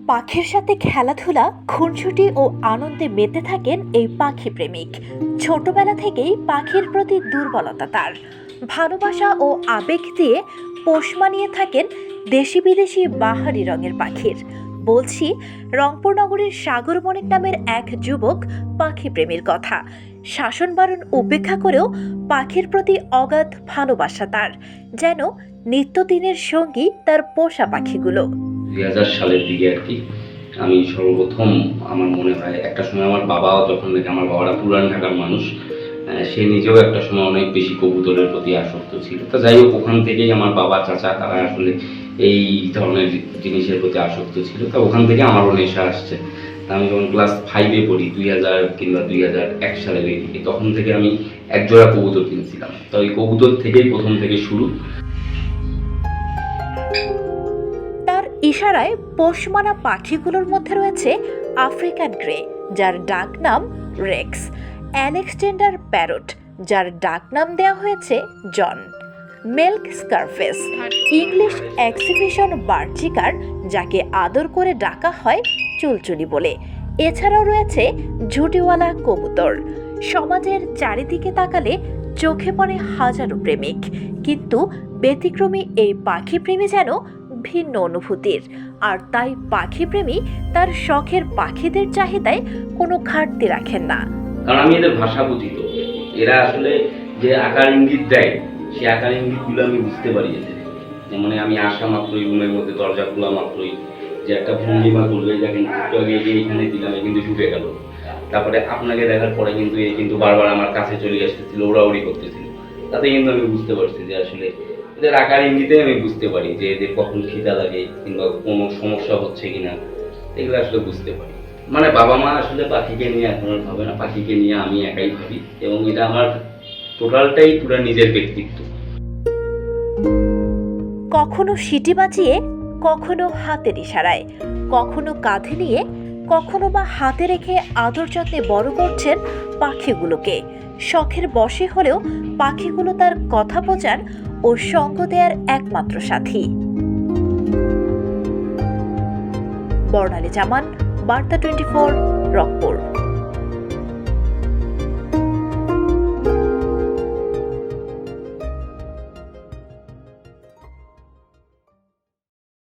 পাখির সাথে খেলাধুলা, খুনসুটি ও আনন্দে মেতে থাকেন এই পাখি প্রেমিক। ছোটবেলা থেকেই পাখির প্রতি দুর্বলতা তার। ভালোবাসা ও আবেগ দিয়ে পোষ মানিয়ে থাকেন দেশি বিদেশি বাহারি রঙের পাখির। বলছি রংপুর নগরীর সাগর বণিক নামের এক যুবক পাখি প্রেমীর কথা। শাসন বারণ উপেক্ষা করেও পাখির প্রতি অগাধ ভালোবাসা তার, যেন নিত্যদিনের সঙ্গী তার পোষা পাখিগুলো। 2000 সালের দিকে আর কি আমি সর্বপ্রথম, আমার মনে হয় একটা সময় আমার বাবাও, যখন নাকি আমার বাবারা পুরান ঢাকার মানুষ, সে নিজেও একটা সময় অনেক বেশি কবুতরের প্রতি আসক্ত ছিল। তো যাই হোক, ওখান থেকেই আমার বাবা চাচা তারা আসলে এই ধরনের জিনিসের প্রতি আসক্ত ছিল। তো ওখান থেকে আমারও নেশা আসছে। আমি যখন ক্লাস 5-এ পড়ি, 2000 কিংবা 2001 সালের এই দিকে, তখন থেকে আমি একজোড়া কবুতর কিনছিলাম। তো ওই কবুতর থেকেই প্রথম থেকে শুরু। তার ইশারায় পোষ মানা পাখিগুলোর মধ্যে রয়েছে আফ্রিকান গ্রে, যার ডাক নাম রেক্স; অ্যালেক্সজেন্ডার প্যারট, যার ডাক নাম দেওয়া হয়েছে জন; মিল্ক স্কারফেস; ইংলিশ এক্সিবিশন বার্চিকার, যাকে আদর করে ডাকা হয় চুলচুলি বলে। এছাড়াও রয়েছে ঝুটিওয়ালা কবুতর। সমাজের চারিদিকে তাকালে চোখে পড়ে হাজারো প্রেমিক, কিন্তু ব্যতিক্রমী এই পাখি প্রেমী যেন ভিন্ন অনুভূতির। আর তাই পাখি প্রেমী তার শখের পাখিদের চাহিদায় কোনো ঘাটতি রাখেন না। কারণ আমি এদের ভাষা বুঝি। তো এরা আসলে যে আকার ইঙ্গিত দেয়, সেই আকার ইঙ্গিতগুলো আমি বুঝতে পারি এদের। যেমন আমি আসা মাত্রই, রুমের মধ্যে দরজা খোলা মাত্রই যে একটা ভঙ্গিমা করবে, দেখেন একটু আগে এখানে দিলাম, কিন্তু ঢুকে গেল। তারপরে আপনাকে দেখার পরে কিন্তু বারবার আমার কাছে চলে আসতেছিল, ওড়াউড়ি করতেছিল। তাতে কিন্তু আমি বুঝতে পারছি যে আসলে এদের আকার ইঙ্গিতে আমি বুঝতে পারি যে এদের কখন খিদা লাগে কিংবা কোনো সমস্যা হচ্ছে কিনা, এগুলো আসলে বুঝতে পারি। মানে বাবা মা আসলে পাখিকে নিয়ে এখন আর ভাবে না, পাখিকে নিয়ে আমি একাই ভাবি, এবং এটা আমার টোটালটাই পুরো নিজের ব্যক্তিত্ব। কখনো সিটি বাজিয়ে, কখনো হাতের ইশারায়, কখনো কাঁধে নিয়ে, কখনো বা হাতে রেখে আদর যত্নে বড় করছেন পাখিগুলোকে। শখের বশে হলেও পাখিগুলো তার কথা বোঝার ও সঙ্গ দেয়ার একমাত্র সাথী। বর্ণালী জামান, বার্তা 24, রংপুর।